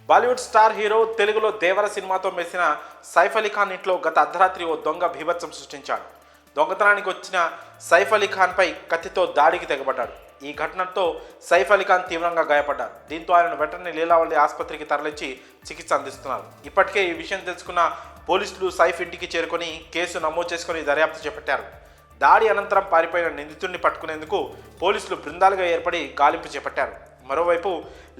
Bollywood star hero తెలుగులో దేవర సినిమాతో మెరిసిన సైఫ్ అలీ ఖాన్ ఇంట్లో గత అర్ధరాత్రి ఓ దొంగ బీభత్సం సృష్టించాడు. దొంగతనానికి వచ్చిన సైఫ్ అలీ ఖాన్పై కత్తితో దాడికి తెగబడ్డాడు. ఈ ఘటనతో సైఫ్ అలీ ఖాన్ తీవ్రంగా గాయపడ్డారు. దీంతో ఆయన వెంటనే లీలావళి ఆసుపత్రికి తరలించి చికిత్స అందిస్తున్నారు. ఇప్పటికే ఈ విషయం తెలుసుకున్న పోలీసులు సైఫ్ ఇంటికి చేరుకొని కేసు నమోదు చేసుకుని దర్యాప్తు చేపట్టారు. దాడి అనంతరం పారిపోయిన నిందితుడిని పట్టుకునేందుకు పోలీసులు బృందాలుగా ఏర్పడి గాలింపు చేపట్టారు. మరోవైపు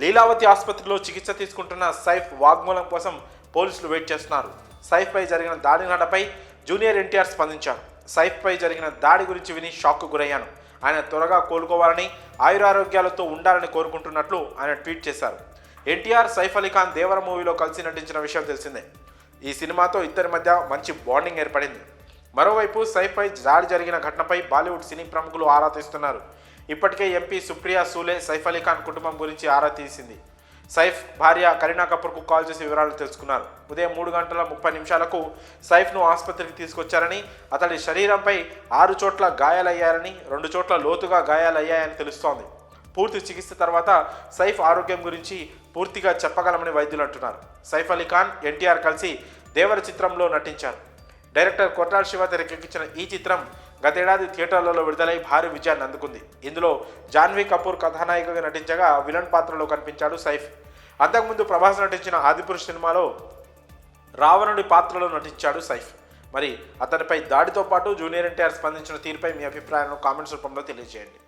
లీలావతి ఆసుపత్రిలో చికిత్స తీసుకుంటున్న సైఫ్ వాగ్మూలం కోసం పోలీసులు వెయిట్ చేస్తున్నారు. సైఫ్పై జరిగిన దాడి నడపై జూనియర్ ఎన్టీఆర్ స్పందించారు. సైఫ్పై జరిగిన దాడి గురించి విని షాక్కు గురయ్యాను. ఆయన త్వరగా కోలుకోవాలని, ఆయురారోగ్యాలతో ఉండాలని కోరుకుంటున్నట్లు ఆయన ట్వీట్ చేశారు. ఎన్టీఆర్, సైఫ్ అలీ ఖాన్ దేవర మూవీలో కలిసి నటించిన విషయం తెలిసిందే. ఈ సినిమాతో ఇద్దరి మధ్య మంచి బాండింగ్ ఏర్పడింది. మరోవైపు సైఫ్పై దాడి జరిగిన ఘటనపై బాలీవుడ్ సినీ ప్రముఖులు ఆరా తీస్తున్నారు. ఇప్పటికే ఎంపీ సుప్రియా సూలే సైఫ్ అలీ ఖాన్ కుటుంబం గురించి ఆరా తీసింది. సైఫ్ భార్య కరీనా కపూర్కు కాల్ చేసి వివరాలు తెలుసుకున్నారు. ఉదయం 3:30 సైఫ్ను ఆసుపత్రికి తీసుకొచ్చారని, అతడి శరీరంపై 6 చోట్ల గాయాలయ్యారని, 2 చోట్ల లోతుగా గాయాలయ్యాయని తెలుస్తోంది. పూర్తి చికిత్స తర్వాత సైఫ్ ఆరోగ్యం గురించి పూర్తిగా చెప్పగలమని వైద్యులు అంటున్నారు. సైఫ్ అలీ ఖాన్, ఎన్టీఆర్ కలిసి దేవర చిత్రంలో నటించారు. డైరెక్టర్ కొట్టాల శివ తెరకెక్కించిన ఈ చిత్రం గతేడాది థియేటర్లలో విడుదలై భారీ విజయాన్ని అందుకుంది. ఇందులో జాన్వీ కపూర్ కథానాయికగా నటించగా విలన్ పాత్రలో కనిపించాడు సైఫ్. అంతకుముందు ప్రభాస్ నటించిన ఆదిపురుష్ సినిమాలో రావణుడి పాత్రలో నటించాడు సైఫ్. మరి అతనిపై దాడితో పాటు జూనియర్ ఎన్టీఆర్ స్పందించిన తీరుపై మీ అభిప్రాయాలను కామెంట్స్ రూపంలో తెలియజేయండి.